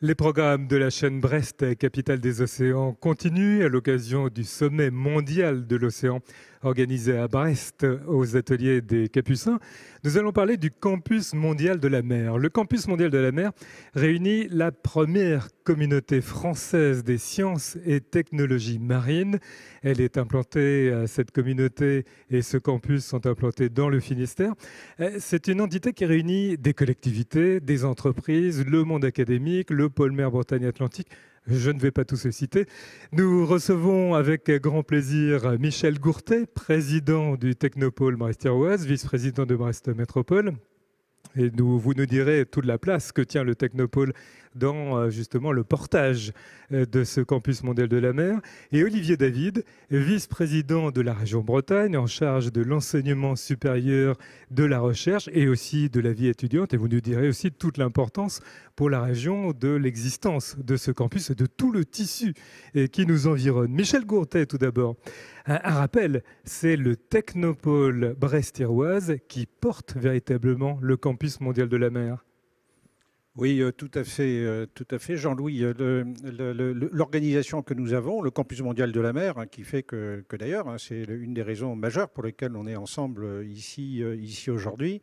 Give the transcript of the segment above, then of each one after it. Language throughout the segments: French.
Les programmes de la chaîne Brest, capitale des océans, continuent à l'occasion du sommet mondial de l'océan organisé à Brest aux ateliers des Capucins. Nous allons parler du campus mondial de la mer. Le campus mondial de la mer réunit la première communauté française des sciences et technologies marines. Elle est implantée, cette communauté et ce campus sont implantés dans le Finistère. C'est une entité qui réunit des collectivités, des entreprises, le monde académique, le pôle mer Bretagne-Atlantique. Je ne vais pas tous les citer. Nous recevons avec grand plaisir Michel Gourtet, président du Technopôle Brest-Thieroise, vice-président de Brest Métropole. Et vous nous direz toute la place que tient le Technopôle dans justement le portage de ce campus mondial de la mer. Et Olivier David, vice-président de la région Bretagne, en charge de l'enseignement supérieur, de la recherche et aussi de la vie étudiante. Et vous nous direz aussi toute l'importance pour la région de l'existence de ce campus et de tout le tissu qui nous environne. Michel Gourtet, tout d'abord. Un rappel, c'est le Technopôle Brest-Thieroise qui porte véritablement le campus mondial de la mer. Oui, tout à fait, Jean-Louis. L'organisation que nous avons, le Campus mondial de la mer, qui fait que d'ailleurs, c'est une des raisons majeures pour lesquelles on est ensemble ici aujourd'hui.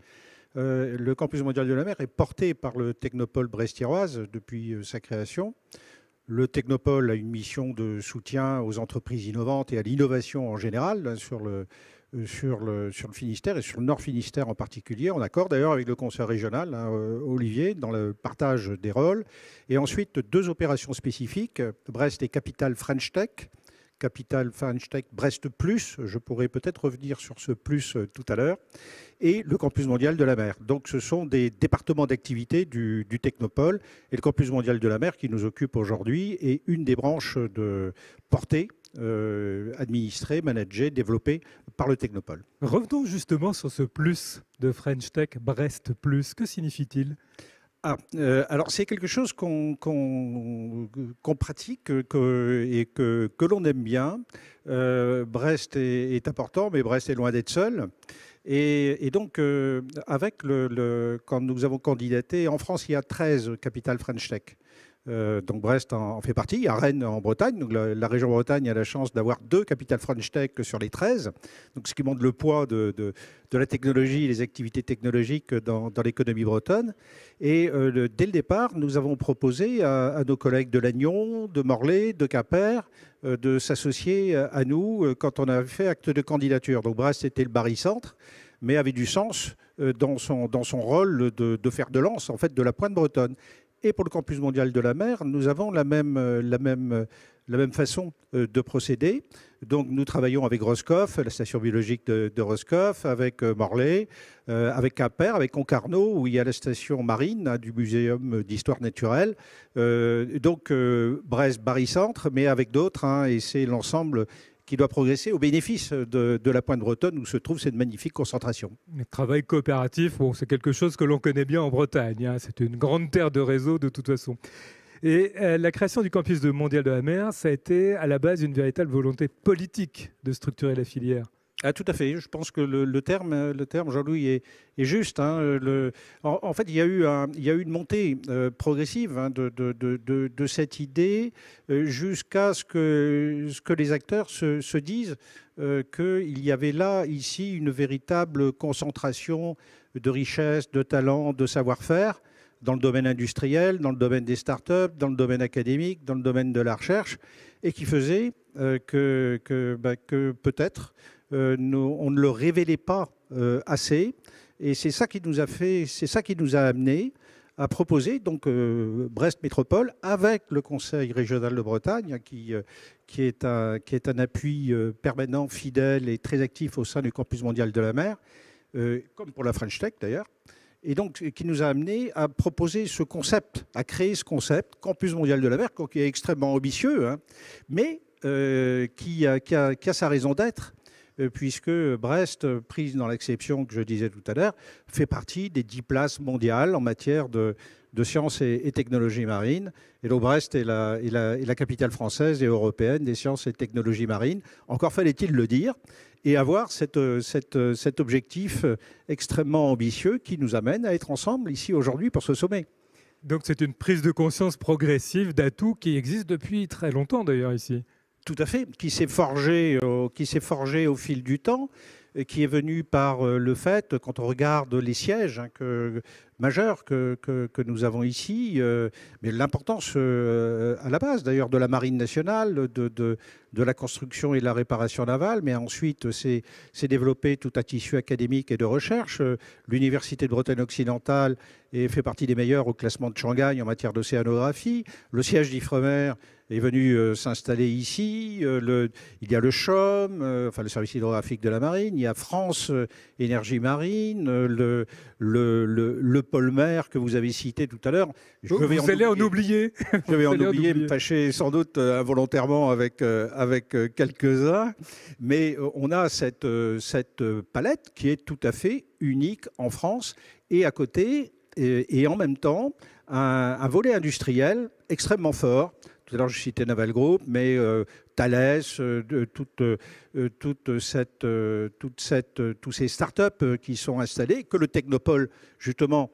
Le Campus mondial de la mer est porté par le Technopôle Brest-Thieroise depuis sa création. Le Technopôle a une mission de soutien aux entreprises innovantes et à l'innovation en général sur le Finistère et sur le Nord Finistère en particulier, en accord d'ailleurs avec le conseil régional, Olivier, dans le partage des rôles. Et ensuite, deux opérations spécifiques, Brest et Capital French Tech. Capital French Tech Brest Plus, je pourrais peut-être revenir sur ce plus tout à l'heure, et le Campus mondial de la mer. Donc ce sont des départements d'activité du Technopôle, et le Campus mondial de la mer qui nous occupe aujourd'hui est une des branches de portée administré, managé, développé par le Technopôle. Revenons justement sur ce plus de French Tech Brest Plus. Que signifie-t-il ? Alors c'est quelque chose qu'on pratique et que l'on aime bien. Brest est important, mais Brest est loin d'être seul. Et donc, quand nous avons candidaté, en France, il y a 13 capitales French Tech. Donc Brest en fait partie. Il y a Rennes en Bretagne. Donc la région Bretagne a la chance d'avoir 2 capitales French Tech sur les 13. Donc ce qui montre le poids de la technologie et les activités technologiques dans l'économie bretonne. Et dès le départ, nous avons proposé à nos collègues de Lannion, de Morlaix, de Quimper, de s'associer à nous quand on a fait acte de candidature. Donc Brest était le barycentre, mais avait du sens dans son rôle de fer de lance en fait, de la pointe bretonne. Et pour le campus mondial de la mer, nous avons la même façon de procéder. Donc nous travaillons avec Roscoff, la station biologique de Roscoff, avec Morlaix, avec Quimper, avec Concarneau, où il y a la station marine du Muséum d'histoire naturelle. Donc Brest, barycentre, mais avec d'autres, et c'est l'ensemble qui doit progresser au bénéfice de la pointe bretonne où se trouve cette magnifique concentration. Le travail coopératif, c'est quelque chose que l'on connaît bien en Bretagne. C'est une grande terre de réseau de toute façon. Et la création du campus mondial de la mer, ça a été à la base une véritable volonté politique de structurer la filière. Ah, tout à fait. Je pense que le terme Jean-Louis, est juste. En fait, il y a eu une montée progressive de cette idée jusqu'à ce que les acteurs se disent qu'il y avait là, ici, une véritable concentration de richesses, de talents, de savoir-faire dans le domaine industriel, dans le domaine des startups, dans le domaine académique, dans le domaine de la recherche, et qui faisait que peut-être on ne le révélait pas assez. Et c'est ça qui nous a amené à proposer donc Brest Métropole avec le Conseil régional de Bretagne qui est un appui permanent, fidèle et très actif au sein du campus mondial de la mer, comme pour la French Tech d'ailleurs. Et donc, qui nous a amené à proposer ce concept, à créer ce concept, Campus mondial de la mer, qui est extrêmement ambitieux, mais qui a sa raison d'être, puisque Brest, prise dans l'acception que je disais tout à l'heure, fait partie des 10 places mondiales en matière de sciences et technologies marines. Et donc Brest est la capitale française et européenne des sciences et technologies marines. Encore fallait-il le dire, et avoir cet objectif extrêmement ambitieux qui nous amène à être ensemble ici aujourd'hui pour ce sommet. Donc c'est une prise de conscience progressive d'atouts qui existent depuis très longtemps d'ailleurs ici. Tout à fait, qui s'est forgé au fil du temps, et qui est venu par le fait, quand on regarde les sièges majeurs que nous avons ici, mais l'importance à la base d'ailleurs de la Marine nationale, de la construction et de la réparation navale, mais ensuite c'est développé tout un tissu académique et de recherche. L'Université de Bretagne occidentale fait partie des meilleures au classement de Shanghai en matière d'océanographie. Le siège d'Ifremer est venu s'installer ici. Il y a le CHOM, enfin le service hydrographique de la marine. Il y a France Énergie Marine, le pôle mer que vous avez cité tout à l'heure. Vous allez en oublier. Je vais en oublier, me fâcher sans doute involontairement avec quelques-uns. Mais on a cette palette qui est tout à fait unique en France. Et à côté, et en même temps, un volet industriel extrêmement fort. Tout à l'heure, je citais Naval Group, mais Thales, tous ces startups qui sont installées, que le Technopole, justement,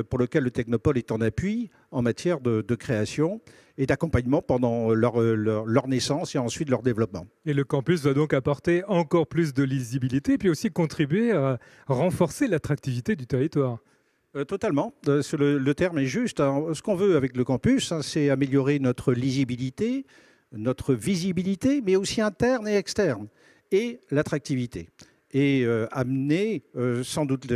pour lequel le Technopole est en appui en matière de création et d'accompagnement pendant leur naissance et ensuite leur développement. Et le campus va donc apporter encore plus de lisibilité, puis aussi contribuer à renforcer l'attractivité du territoire. Totalement, le terme est juste. Alors, ce qu'on veut avec le campus, c'est améliorer notre lisibilité, notre visibilité, mais aussi interne et externe, et l'attractivité. Et amener sans doute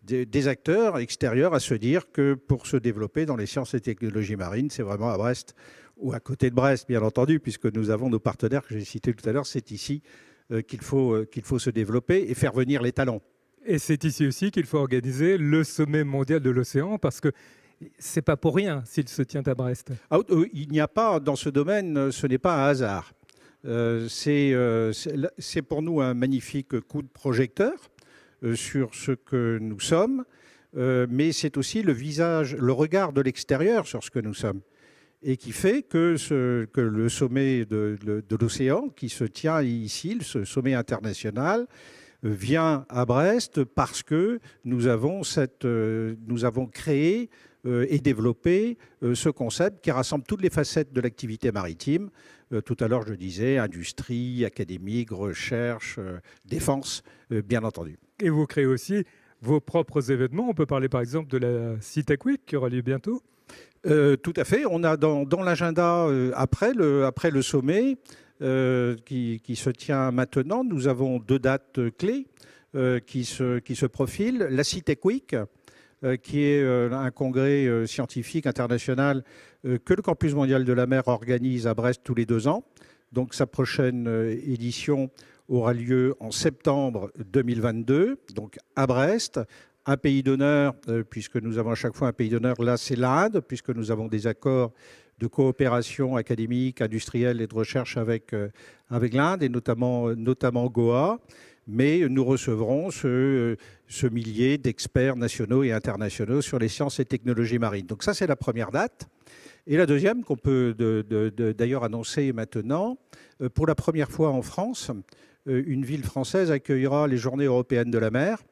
des acteurs extérieurs à se dire que pour se développer dans les sciences et technologies marines, c'est vraiment à Brest ou à côté de Brest, bien entendu, puisque nous avons nos partenaires que j'ai cités tout à l'heure, c'est ici qu'il faut se développer et faire venir les talents. Et c'est ici aussi qu'il faut organiser le sommet mondial de l'océan, parce que c'est pas pour rien s'il se tient à Brest. Il n'y a pas, dans ce domaine, ce n'est pas un hasard. C'est pour nous un magnifique coup de projecteur sur ce que nous sommes, mais c'est aussi le regard de l'extérieur sur ce que nous sommes, et qui fait que le sommet de l'océan qui se tient ici, ce sommet international, vient à Brest parce que nous avons créé et développé ce concept qui rassemble toutes les facettes de l'activité maritime. Tout à l'heure, je disais, industrie, académique, recherche, défense, bien entendu. Et vous créez aussi vos propres événements. On peut parler par exemple de la CITEC Week qui aura lieu bientôt. Tout à fait. On a dans l'agenda, après le sommet, qui se tient maintenant, nous avons 2 dates clés qui se profilent. La CITEC Week, qui est un congrès scientifique international que le Campus mondial de la mer organise à Brest tous les 2 ans. Donc sa prochaine édition aura lieu en septembre 2022, donc à Brest. Un pays d'honneur, puisque nous avons à chaque fois un pays d'honneur, là c'est l'Inde, puisque nous avons des accords de coopération académique, industrielle et de recherche avec l'Inde, et notamment Goa. Mais nous recevrons ce millier d'experts nationaux et internationaux sur les sciences et technologies marines. Donc ça, c'est la première date. Et la deuxième, qu'on peut d'ailleurs annoncer maintenant, pour la première fois en France, une ville française accueillera les Journées européennes de la mer,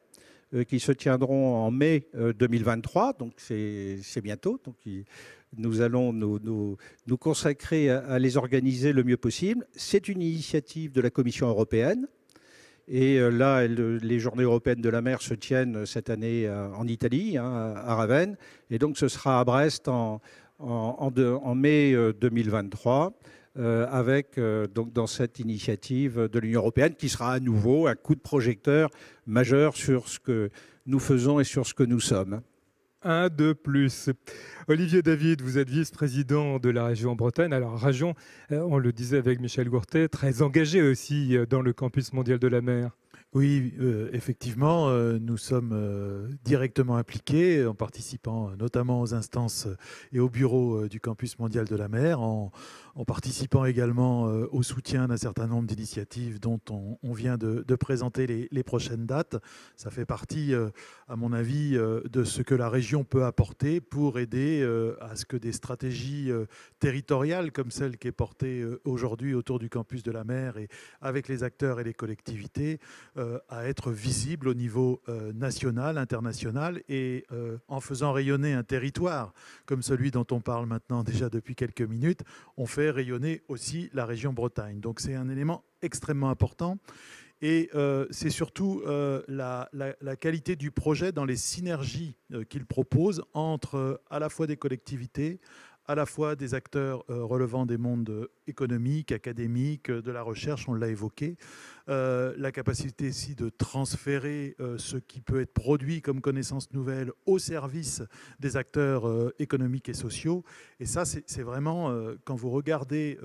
qui se tiendront en mai 2023, donc c'est bientôt. Donc nous allons nous consacrer à les organiser le mieux possible. C'est une initiative de la Commission européenne. Et là, les Journées européennes de la mer se tiennent cette année en Italie, à Ravenne. Et donc ce sera à Brest en mai 2023. Donc dans cette initiative de l'Union européenne qui sera à nouveau un coup de projecteur majeur sur ce que nous faisons et sur ce que nous sommes. Un de plus. Olivier David, vous êtes vice-président de la région Bretagne. Alors, région, on le disait avec Michel Gourtet, très engagée aussi dans le campus mondial de la mer. Oui, effectivement, nous sommes directement impliqués en participant notamment aux instances et au bureau du Campus mondial de la mer, en participant également au soutien d'un certain nombre d'initiatives dont on vient de présenter les prochaines dates. Ça fait partie, à mon avis, de ce que la région peut apporter pour aider à ce que des stratégies territoriales comme celle qui est portée aujourd'hui autour du Campus de la mer et avec les acteurs et les collectivités à être visible au niveau national, international, et en faisant rayonner un territoire comme celui dont on parle maintenant déjà depuis quelques minutes, on fait rayonner aussi la région Bretagne. Donc c'est un élément extrêmement important. Et c'est surtout la qualité du projet dans les synergies qu'il propose entre à la fois des collectivités, à la fois des acteurs relevant des mondes économiques, académiques, de la recherche, on l'a évoqué, la capacité ici de transférer ce qui peut être produit comme connaissances nouvelles au service des acteurs économiques et sociaux. Et ça, c'est vraiment, quand vous regardez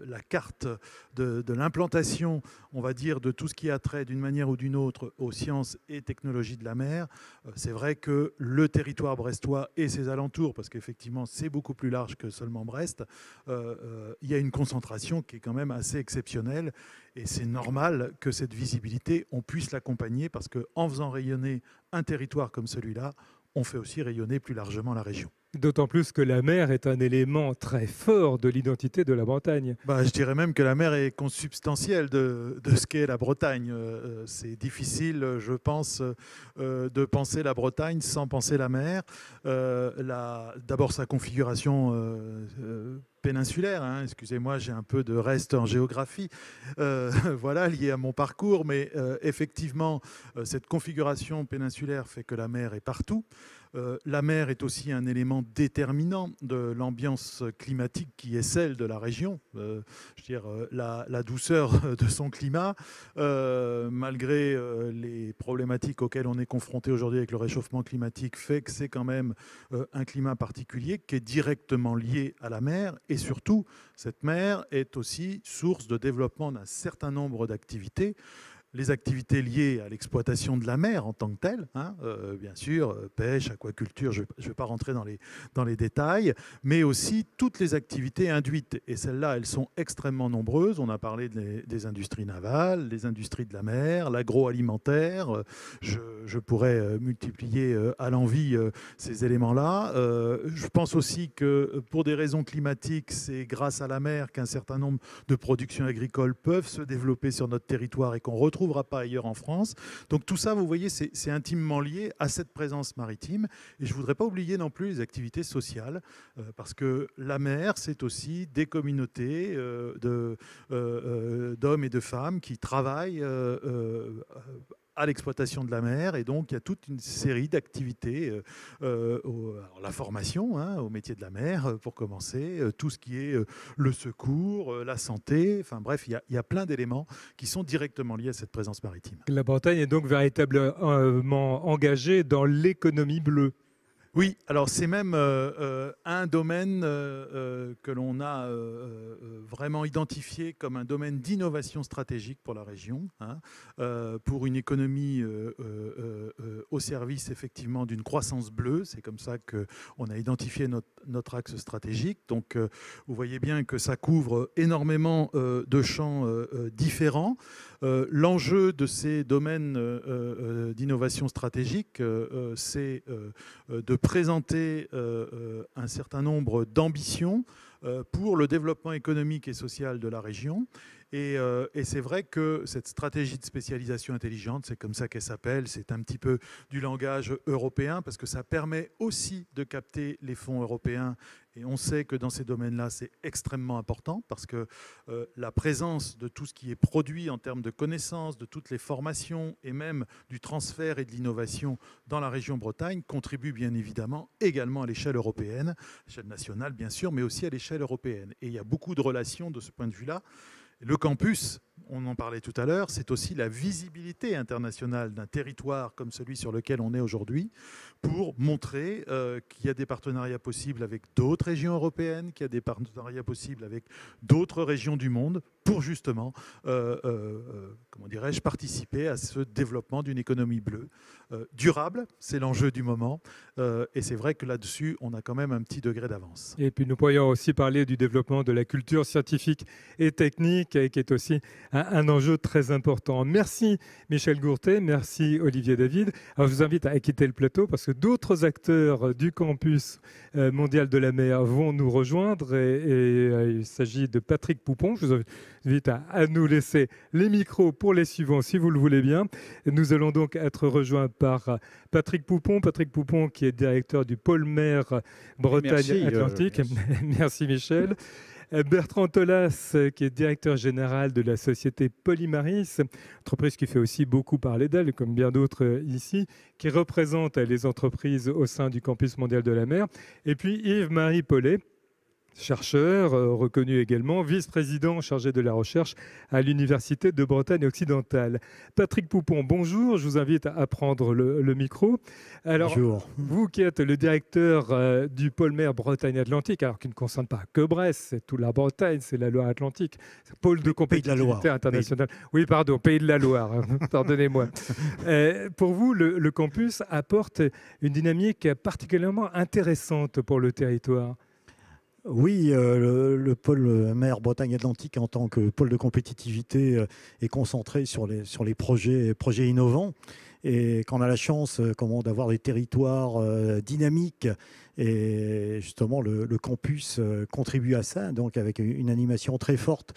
la carte de l'implantation, on va dire, de tout ce qui a trait d'une manière ou d'une autre aux sciences et technologies de la mer, c'est vrai que le territoire brestois et ses alentours, parce qu'effectivement c'est beaucoup plus large que seulement Brest, il y a une concentration qui est quand même assez exceptionnelle. Et c'est normal que cette visibilité, on puisse l'accompagner parce qu'en faisant rayonner un territoire comme celui-là, on fait aussi rayonner plus largement la région. D'autant plus que la mer est un élément très fort de l'identité de la Bretagne. Je dirais même que la mer est consubstantielle de ce qu'est la Bretagne. C'est difficile, je pense, de penser la Bretagne sans penser la mer. D'abord, sa configuration péninsulaire. Excusez-moi, j'ai un peu de reste en géographie, voilà, lié à mon parcours. Mais effectivement, cette configuration péninsulaire fait que la mer est partout. La mer est aussi un élément déterminant de l'ambiance climatique qui est celle de la région. Je veux dire, la douceur de son climat, malgré les problématiques auxquelles on est confronté aujourd'hui avec le réchauffement climatique, fait que c'est quand même un climat particulier qui est directement lié à la mer. Et surtout, cette mer est aussi source de développement d'un certain nombre d'activités. Les activités liées à l'exploitation de la mer en tant que telle, bien sûr, pêche, aquaculture, je ne vais pas rentrer dans les détails, mais aussi toutes les activités induites. Et celles-là, elles sont extrêmement nombreuses. On a parlé des industries navales, des industries de la mer, l'agroalimentaire. Je pourrais multiplier à l'envi ces éléments-là. Je pense aussi que pour des raisons climatiques, c'est grâce à la mer qu'un certain nombre de productions agricoles peuvent se développer sur notre territoire et qu'on retrouvera pas ailleurs en France. Donc tout ça, vous voyez, c'est intimement lié à cette présence maritime. Et je ne voudrais pas oublier non plus les activités sociales, parce que la mer, c'est aussi des communautés d'hommes et de femmes qui travaillent à l'exploitation de la mer, et donc il y a toute une série d'activités, la formation au métier de la mer pour commencer, tout ce qui est le secours, la santé, enfin bref, il y a plein d'éléments qui sont directement liés à cette présence maritime. La Bretagne est donc véritablement engagée dans l'économie bleue. Oui, alors c'est même un domaine que l'on a vraiment identifié comme un domaine d'innovation stratégique pour la région, pour une économie au service effectivement d'une croissance bleue. C'est comme ça qu'on a identifié notre axe stratégique. Donc vous voyez bien que ça couvre énormément de champs différents. L'enjeu de ces domaines d'innovation stratégique, c'est de présenter un certain nombre d'ambitions pour le développement économique et social de la région. Et c'est vrai que cette stratégie de spécialisation intelligente, c'est comme ça qu'elle s'appelle, c'est un petit peu du langage européen, parce que ça permet aussi de capter les fonds européens. Et on sait que dans ces domaines-là, c'est extrêmement important, parce que la présence de tout ce qui est produit en termes de connaissances, de toutes les formations, et même du transfert et de l'innovation dans la région Bretagne, contribue bien évidemment également à l'échelle européenne, à l'échelle nationale bien sûr, mais aussi à l'échelle européenne. Et il y a beaucoup de relations de ce point de vue-là. Le campus, on en parlait tout à l'heure, c'est aussi la visibilité internationale d'un territoire comme celui sur lequel on est aujourd'hui, pour montrer qu'il y a des partenariats possibles avec d'autres régions européennes, qu'il y a des partenariats possibles avec d'autres régions du monde, pour justement, comment dirais-je, participer à ce développement d'une économie bleue durable. C'est l'enjeu du moment, et c'est vrai que là-dessus, on a quand même un petit degré d'avance. Et puis nous pourrions aussi parler du développement de la culture scientifique et technique, qui est aussi un enjeu très important. Merci Michel Gourtet, merci Olivier David. Alors, je vous invite à quitter le plateau parce que d'autres acteurs du campus mondial de la mer vont nous rejoindre et il s'agit de Patrick Poupon. Je vous invite à nous laisser les micros pour les suivants si vous le voulez bien. Nous allons donc être rejoints par Patrick Poupon. Patrick Poupon qui est directeur du pôle mer Bretagne-Atlantique. Merci Michel. Bertrand Tolas, qui est directeur général de la société Polymaris, entreprise qui fait aussi beaucoup parler d'elle, comme bien d'autres ici, qui représente les entreprises au sein du campus mondial de la mer. Et puis Yves-Marie Paulet, chercheur, reconnu également, vice-président chargé de la recherche à l'Université de Bretagne occidentale. Patrick Poupon, bonjour, je vous invite à prendre le micro. Alors, bonjour. Vous qui êtes le directeur du pôle mer Bretagne-Atlantique, alors qui ne concerne pas que Brest, c'est toute la Bretagne, c'est la Loire-Atlantique, pôle de compétitivité internationale. Oui, pardon, pays de la Loire, pardonnez-moi. Pour vous, le campus apporte une dynamique particulièrement intéressante pour le territoire. Oui, le pôle mer Bretagne-Atlantique en tant que pôle de compétitivité est concentré sur les projets innovants. Et quand on a la chance d'avoir des territoires dynamiques, et justement le campus contribue à ça, donc avec une animation très forte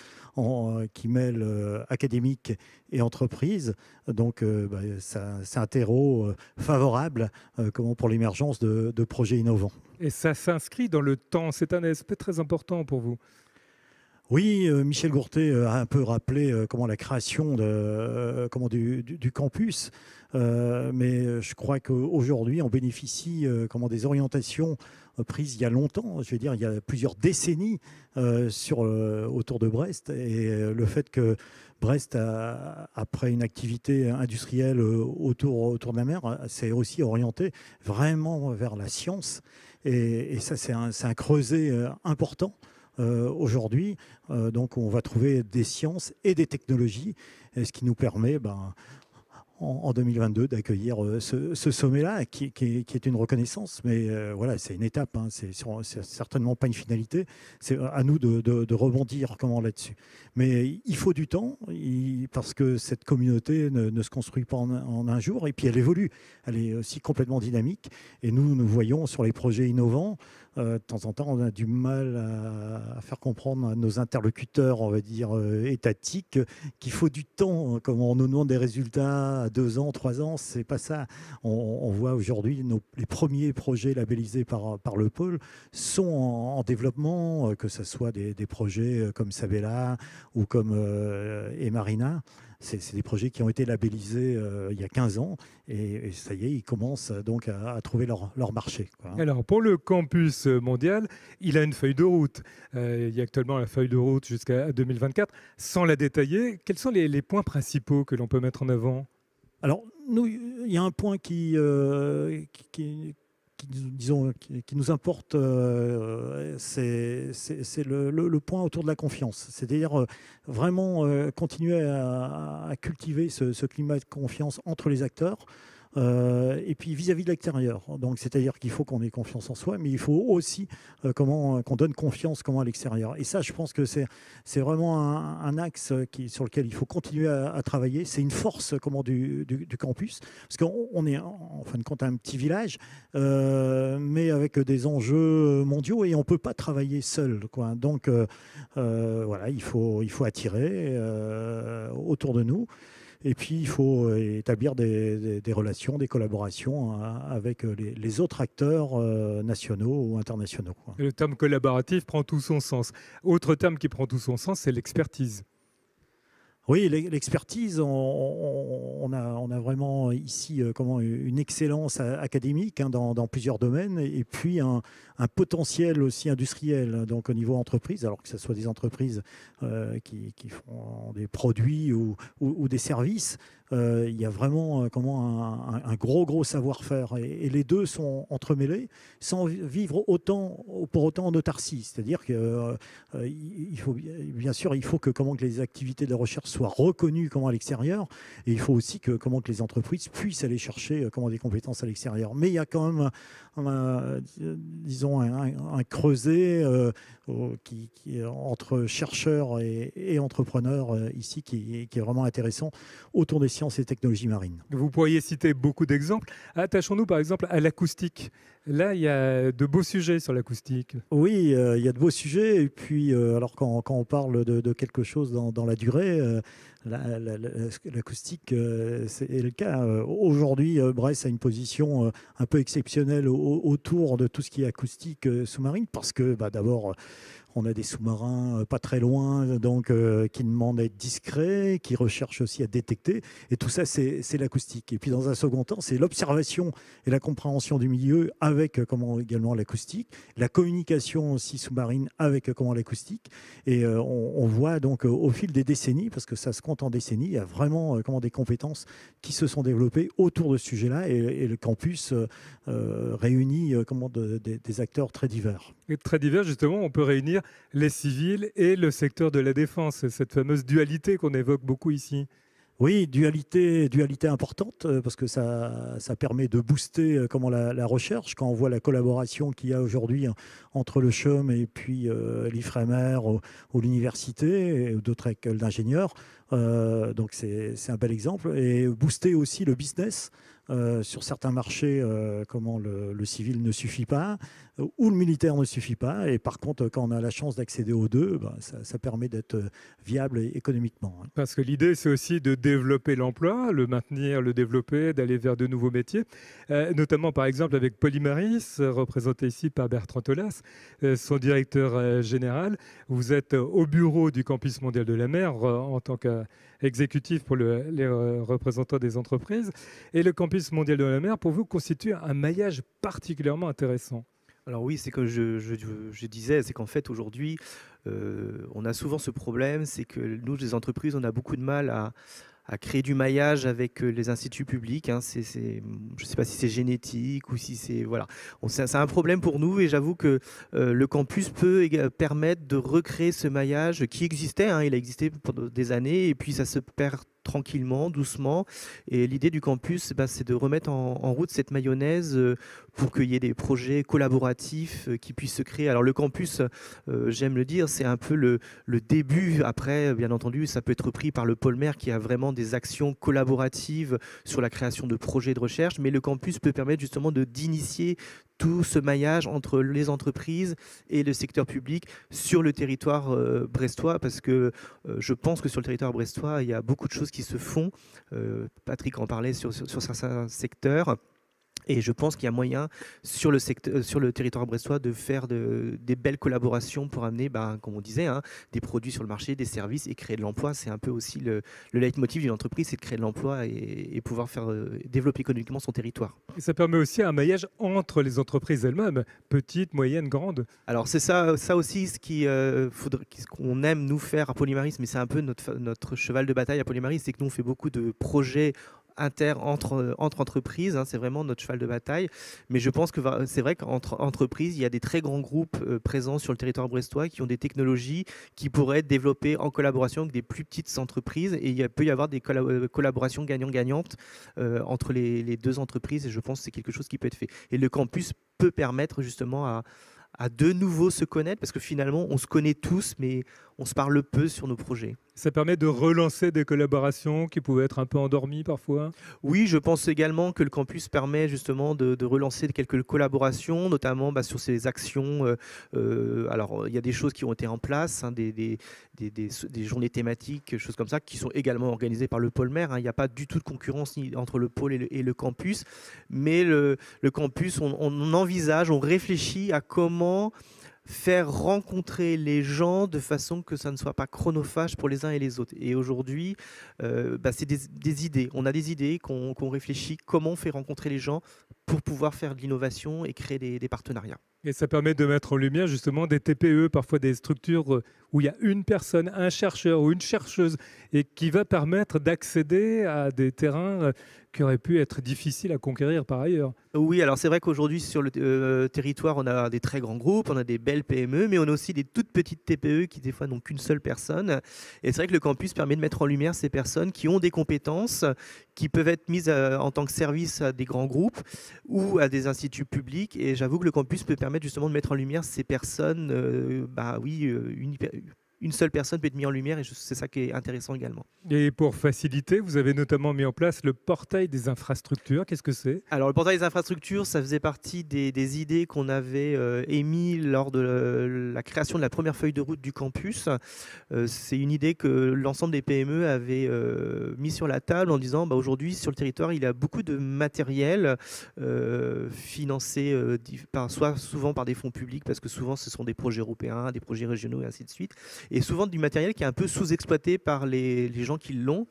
qui mêle académique et entreprise. Donc c'est un terreau favorable pour l'émergence de projets innovants. Et ça s'inscrit dans le temps, c'est un aspect très important pour vous. Oui, Michel Gourtet a un peu rappelé la création du campus, mais je crois qu'aujourd'hui, on bénéficie des orientations prises il y a longtemps, je veux dire il y a plusieurs décennies autour de Brest, et le fait que Brest, après une activité industrielle autour de la mer, s'est aussi orienté vraiment vers la science, et ça c'est un creuset important. Aujourd'hui, donc on va trouver des sciences et des technologies, ce qui nous permet en 2022 d'accueillir ce sommet-là, qui est une reconnaissance, mais voilà, c'est une étape, hein, c'est certainement pas une finalité, c'est à nous de rebondir là-dessus. Mais il faut du temps, parce que cette communauté ne se construit pas en un jour, et puis elle évolue, elle est aussi complètement dynamique, et nous voyons sur les projets innovants, de temps en temps, on a du mal à faire comprendre à nos interlocuteurs, on va dire, étatiques, qu'il faut du temps. Comme on nous demande des résultats à 2 ans, 3 ans, c'est pas ça. On voit aujourd'hui les premiers projets labellisés par le pôle sont en développement, que ce soit des projets comme Sabella ou comme Emarina. C'est des projets qui ont été labellisés il y a 15 ans et ça y est, ils commencent donc à trouver leur marché, quoi. Alors, pour le campus mondial, il a une feuille de route. Il y a actuellement la feuille de route jusqu'à 2024. Sans la détailler, quels sont les points principaux que l'on peut mettre en avant ? Alors, il y a un point qui nous importe, c'est le point autour de la confiance. C'est-à-dire vraiment continuer à cultiver ce climat de confiance entre les acteurs. Et puis vis-à-vis de l'extérieur. Donc, c'est-à-dire qu'il faut qu'on ait confiance en soi, mais il faut aussi qu'on donne confiance à l'extérieur. Et ça, je pense que c'est vraiment un axe sur lequel il faut continuer à travailler. C'est une force du campus, parce qu'on est en fin de compte un petit village, mais avec des enjeux mondiaux, et on ne peut pas travailler seul, quoi. Donc, voilà, il faut attirer autour de nous. Et puis, il faut établir des relations, des collaborations avec les autres acteurs nationaux ou internationaux, quoi. Le terme collaboratif prend tout son sens. Autre terme qui prend tout son sens, c'est l'expertise. Oui, l'expertise, on a vraiment ici une excellence académique, hein, dans plusieurs domaines, et puis un potentiel aussi industriel, donc au niveau entreprise, alors que ce soit des entreprises qui font des produits ou des services. il y a vraiment un gros savoir-faire. Et les deux sont entremêlés sans vivre pour autant en autarcie. C'est-à-dire que il faut, bien sûr, il faut que les activités de recherche soient reconnues à l'extérieur, et il faut aussi que les entreprises puissent aller chercher des compétences à l'extérieur. Mais il y a quand même disons un creuset entre chercheurs et entrepreneurs ici qui est vraiment intéressant autour des sciences et technologies marines. Vous pourriez citer beaucoup d'exemples. Attachons-nous par exemple à l'acoustique. Là, il y a de beaux sujets sur l'acoustique. Oui, il y a de beaux sujets. Et puis, alors quand on parle de quelque chose dans la durée, l'acoustique, c'est le cas. Aujourd'hui, Brest a une position un peu exceptionnelle autour de tout ce qui est acoustique sous-marine, parce que d'abord, on a des sous-marins pas très loin, donc qui demandent à être discrets, qui recherchent aussi à détecter. Et tout ça, c'est l'acoustique. Et puis, dans un second temps, c'est l'observation et la compréhension du milieu avec également l'acoustique, la communication aussi sous-marine avec l'acoustique. Et on voit donc au fil des décennies, parce que ça se compte en décennies, il y a vraiment des compétences qui se sont développées autour de ce sujet-là. Et le campus réunit des acteurs très divers. Et très divers, justement, on peut réunir les civils et le secteur de la défense, cette fameuse dualité qu'on évoque beaucoup ici. Oui, dualité importante, parce que ça permet de booster la recherche. Quand on voit la collaboration qu'il y a aujourd'hui entre le CHUM et puis l'IFREMER ou l'université et d'autres écoles d'ingénieurs, donc c'est un bel exemple. Et booster aussi le business. Sur certains marchés, le civil ne suffit pas, ou le militaire ne suffit pas. Et par contre, quand on a la chance d'accéder aux deux, ça permet d'être viable économiquement. Parce que l'idée, c'est aussi de développer l'emploi, le maintenir, le développer, d'aller vers de nouveaux métiers. Notamment, par exemple, avec Polymaris, représenté ici par Bertrand Tolas, son directeur général. Vous êtes au bureau du Campus mondial de la mer en tant qu'exécutif pour les représentants des entreprises. Et le Campus mondial de la mer, pour vous, constitue un maillage particulièrement intéressant. Alors oui, c'est comme je disais, c'est qu'en fait aujourd'hui, on a souvent ce problème, c'est que nous, les entreprises, on a beaucoup de mal à créer du maillage avec les instituts publics. Je ne sais pas si c'est génétique ou si c'est... Voilà. C'est un problème pour nous, et j'avoue que le campus peut permettre de recréer ce maillage qui existait. Il a existé pendant des années, et puis ça se perd tranquillement, doucement. Et l'idée du campus, c'est de remettre en route cette mayonnaise pour qu'il y ait des projets collaboratifs qui puissent se créer. Alors le campus, j'aime le dire, c'est un peu le début. Après, bien entendu, ça peut être repris par le Polmer qui a vraiment des actions collaboratives sur la création de projets de recherche. Mais le campus peut permettre justement d'initier tout ce maillage entre les entreprises et le secteur public sur le territoire brestois, parce que je pense que sur le territoire brestois, il y a beaucoup de choses qui se font. Patrick en parlait sur certains secteurs. Et je pense qu'il y a moyen sur le territoire brestois de faire des belles collaborations pour amener, comme on disait, des produits sur le marché, des services et créer de l'emploi. C'est un peu aussi le leitmotiv d'une entreprise, c'est de créer de l'emploi et pouvoir faire développer économiquement son territoire. Et ça permet aussi un maillage entre les entreprises elles-mêmes, petites, moyennes, grandes. Alors c'est ça aussi ce qu'on aime nous faire à Polymaris, mais c'est un peu notre cheval de bataille à Polymaris, c'est que nous on fait beaucoup de projets entre entreprises, c'est vraiment notre cheval de bataille. Mais je pense que c'est vrai qu'entre entreprises, il y a des très grands groupes présents sur le territoire brestois qui ont des technologies qui pourraient être développées en collaboration avec des plus petites entreprises. Et il peut y avoir des collaborations gagnant-gagnantes entre les deux entreprises. Et je pense que c'est quelque chose qui peut être fait. Et le campus peut permettre justement à de nouveau se connaître, parce que finalement, on se connaît tous, mais on se parle peu sur nos projets. Ça permet de relancer des collaborations qui pouvaient être un peu endormies parfois. Oui, je pense également que le campus permet justement de relancer quelques collaborations, notamment sur ces actions. Alors, il y a des choses qui ont été en place, des journées thématiques, choses comme ça, qui sont également organisées par le Polmer. Il n'y a pas du tout de concurrence entre le pôle et le campus. Mais le campus, on envisage, on réfléchit à comment faire rencontrer les gens de façon que ça ne soit pas chronophage pour les uns et les autres. Et aujourd'hui, c'est des idées. On a des idées qu'on réfléchit, comment on fait rencontrer les gens pour pouvoir faire de l'innovation et créer des partenariats. Et ça permet de mettre en lumière justement des TPE, parfois des structures où il y a une personne, un chercheur ou une chercheuse, et qui va permettre d'accéder à des terrains qui auraient pu être difficiles à conquérir par ailleurs. Oui, alors c'est vrai qu'aujourd'hui sur le territoire, on a des très grands groupes, on a des belles PME, mais on a aussi des toutes petites TPE qui des fois n'ont qu'une seule personne. Et c'est vrai que le campus permet de mettre en lumière ces personnes qui ont des compétences, qui peuvent être mises en tant que service à des grands groupes ou à des instituts publics. Et j'avoue que le campus peut permettre justement de mettre en lumière ces personnes. Une seule personne peut être mise en lumière et c'est ça qui est intéressant également. Et pour faciliter, vous avez notamment mis en place le portail des infrastructures. Qu'est-ce que c'est ? Alors le portail des infrastructures, ça faisait partie des idées qu'on avait émises lors de la création de la première feuille de route du campus. C'est une idée que l'ensemble des PME avaient mis sur la table en disant aujourd'hui sur le territoire il y a beaucoup de matériel financé soit souvent par des fonds publics parce que souvent ce sont des projets européens, des projets régionaux et ainsi de suite. Et souvent du matériel qui est un peu sous-exploité par les gens qui l'ont.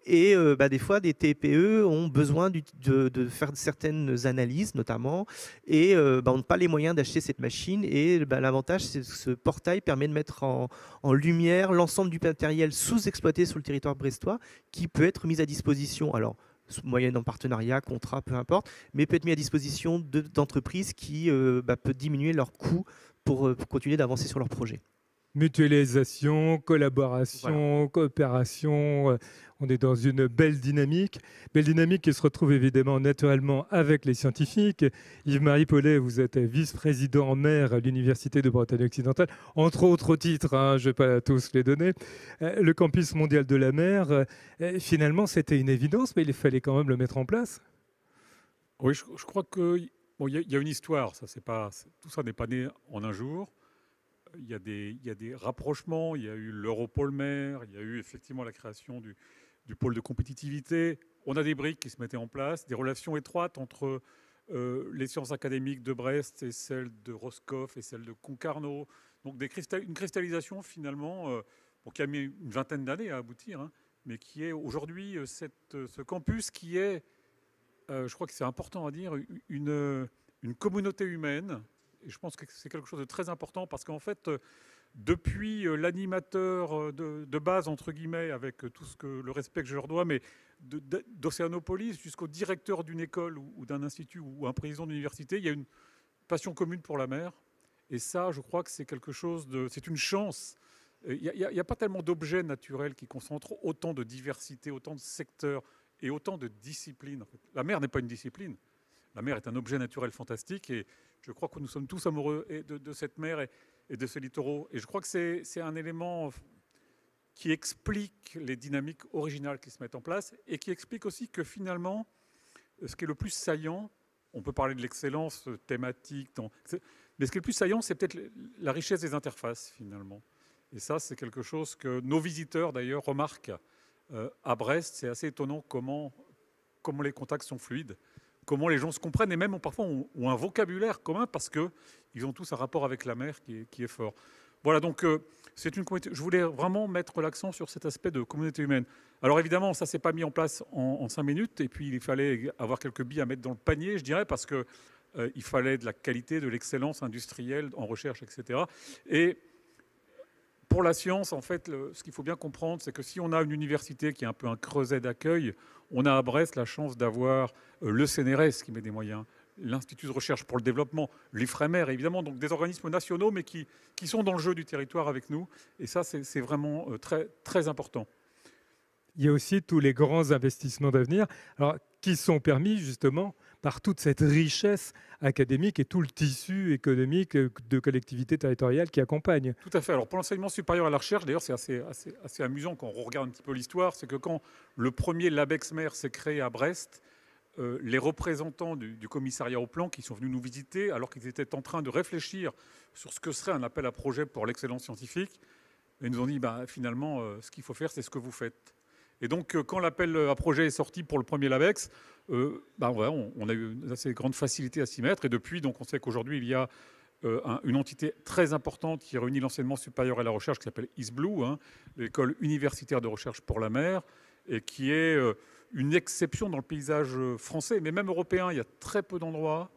Et des fois, des TPE ont besoin de faire certaines analyses, notamment, et n'ont pas les moyens d'acheter cette machine. Et l'avantage, c'est que ce portail permet de mettre en lumière l'ensemble du matériel sous-exploité sur le territoire brestois qui peut être mis à disposition. Alors, moyennant partenariat, contrat, peu importe, mais peut être mis à disposition d'entreprises qui peut diminuer leurs coûts pour continuer d'avancer sur leur projet. Mutualisation, collaboration, coopération, on est dans une belle dynamique qui se retrouve évidemment naturellement avec les scientifiques. Yves-Marie Paulet, vous êtes vice-président maire à l'Université de Bretagne occidentale, entre autres titres, je ne vais pas tous les donner. Le campus mondial de la mer, finalement c'était une évidence, mais il fallait quand même le mettre en place. Oui, je crois qu'il y a une histoire, tout ça n'est pas né en un jour. Il y a des rapprochements, il y a eu l'Europôle Mer, il y a eu effectivement la création du pôle de compétitivité. On a des briques qui se mettaient en place, des relations étroites entre les sciences académiques de Brest et celles de Roscoff et celles de Concarneau. Donc une cristallisation finalement qui a mis une vingtaine d'années à aboutir, mais qui est aujourd'hui ce campus qui est, je crois que c'est important à dire, une communauté humaine. Et je pense que c'est quelque chose de très important parce qu'en fait, depuis l'animateur de base, entre guillemets, avec tout le respect que je leur dois, mais d'Océanopolis jusqu'au directeur d'une école ou d'un institut ou un président d'université, il y a une passion commune pour la mer. Et ça, je crois que c'est quelque chose c'est une chance. Il n'y a pas tellement d'objets naturels qui concentrent autant de diversité, autant de secteurs et autant de disciplines. En fait. La mer n'est pas une discipline. La mer est un objet naturel fantastique et je crois que nous sommes tous amoureux de cette mer et de ces littoraux. Et je crois que c'est un élément qui explique les dynamiques originales qui se mettent en place et qui explique aussi que finalement, ce qui est le plus saillant, on peut parler de l'excellence thématique, mais ce qui est le plus saillant, c'est peut-être la richesse des interfaces finalement. Et ça, c'est quelque chose que nos visiteurs d'ailleurs remarquent à Brest. C'est assez étonnant comment les contacts sont fluides. Comment les gens se comprennent et même parfois ont un vocabulaire commun parce qu'ils ont tous un rapport avec la mer qui est fort. Voilà, donc c'est une communauté. Je voulais vraiment mettre l'accent sur cet aspect de communauté humaine. Alors évidemment, ça ne s'est pas mis en place en 5 minutes et puis il fallait avoir quelques billes à mettre dans le panier, je dirais, parce qu'il fallait de la qualité, de l'excellence industrielle en recherche, etc. Et pour la science, en fait, ce qu'il faut bien comprendre, c'est que si on a une université qui est un peu un creuset d'accueil, on a à Brest la chance d'avoir le CNRS qui met des moyens, l'Institut de recherche pour le développement, l'IFREMER, évidemment, donc des organismes nationaux, mais qui sont dans le jeu du territoire avec nous. Et ça, c'est vraiment très, très important. Il y a aussi tous les grands investissements d'avenir qui sont permis justement par toute cette richesse académique et tout le tissu économique de collectivités territoriales qui accompagnent. Tout à fait. Alors pour l'enseignement supérieur à la recherche, d'ailleurs c'est assez amusant quand on regarde un petit peu l'histoire, c'est que quand le premier LabEx-Mer s'est créé à Brest, les représentants du commissariat au plan qui sont venus nous visiter, alors qu'ils étaient en train de réfléchir sur ce que serait un appel à projet pour l'excellence scientifique, ils nous ont dit finalement ce qu'il faut faire, c'est ce que vous faites. Et donc, quand l'appel à projet est sorti pour le premier LabEx, on a eu une assez grande facilité à s'y mettre. Et depuis, donc, on sait qu'aujourd'hui, il y a une entité très importante qui réunit l'enseignement supérieur et la recherche, qui s'appelle ISBLU, l'école universitaire de recherche pour la mer, et qui est une exception dans le paysage français, mais même européen. Il y a très peu d'endroits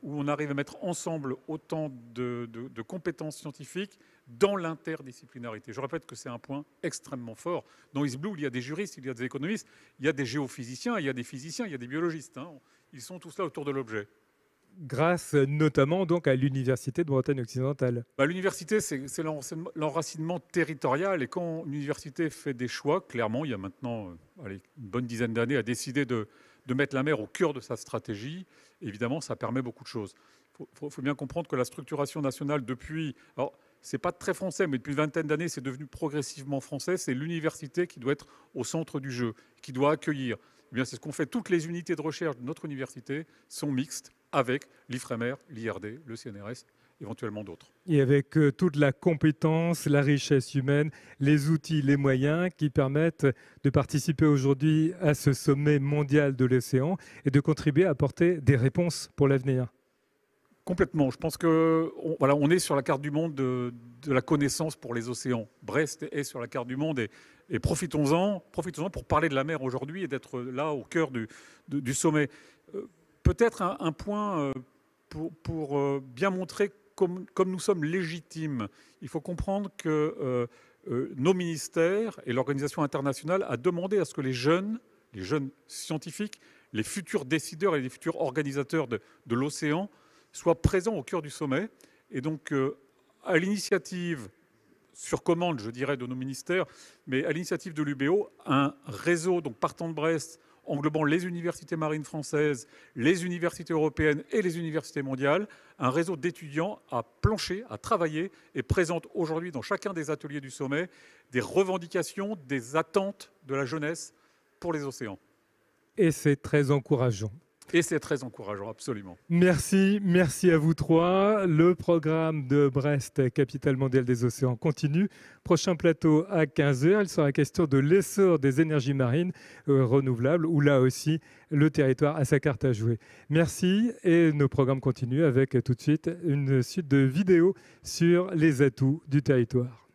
où on arrive à mettre ensemble autant de compétences scientifiques dans l'interdisciplinarité. Je répète que c'est un point extrêmement fort. Dans ISBLUE, il y a des juristes, il y a des économistes, il y a des géophysiciens, il y a des physiciens, il y a des biologistes. Hein. Ils sont tous là autour de l'objet. Grâce notamment donc à l'Université de Bretagne occidentale. L'université, c'est l'enracinement territorial. Et quand une université fait des choix, clairement, il y a maintenant une bonne dizaine d'années, a décidé de mettre la mer au cœur de sa stratégie. Évidemment, ça permet beaucoup de choses. Il faut bien comprendre que la structuration nationale depuis... Alors, c'est pas très français, mais depuis une vingtaine d'années, c'est devenu progressivement français. C'est l'université qui doit être au centre du jeu, qui doit accueillir. Eh bien, c'est ce qu'on fait. Toutes les unités de recherche de notre université sont mixtes avec l'IFREMER, l'IRD, le CNRS, éventuellement d'autres. Et avec toute la compétence, la richesse humaine, les outils, les moyens qui permettent de participer aujourd'hui à ce sommet mondial de l'océan et de contribuer à apporter des réponses pour l'avenir. Complètement. Je pense qu'on est sur la carte du monde de la connaissance pour les océans. Brest est sur la carte du monde et profitons-en pour parler de la mer aujourd'hui et d'être là au cœur du sommet. Peut-être un point pour bien montrer comme nous sommes légitimes. Il faut comprendre que nos ministères et l'organisation internationale a demandé à ce que les jeunes scientifiques, les futurs décideurs et les futurs organisateurs de l'océan soient présents au cœur du sommet. Et donc, à l'initiative, sur commande, je dirais, de nos ministères, mais à l'initiative de l'UBO, un réseau donc partant de Brest, englobant les universités marines françaises, les universités européennes et les universités mondiales, un réseau d'étudiants a planché, a travaillé et présente aujourd'hui dans chacun des ateliers du sommet des revendications, des attentes de la jeunesse pour les océans. Et c'est très encourageant. Et c'est très encourageant, absolument. Merci à vous trois. Le programme de Brest, capitale mondiale des océans, continue. Prochain plateau à 15h, il sera question de l'essor des énergies marines renouvelables, où là aussi, le territoire a sa carte à jouer. Merci et nos programmes continuent avec tout de suite une suite de vidéos sur les atouts du territoire.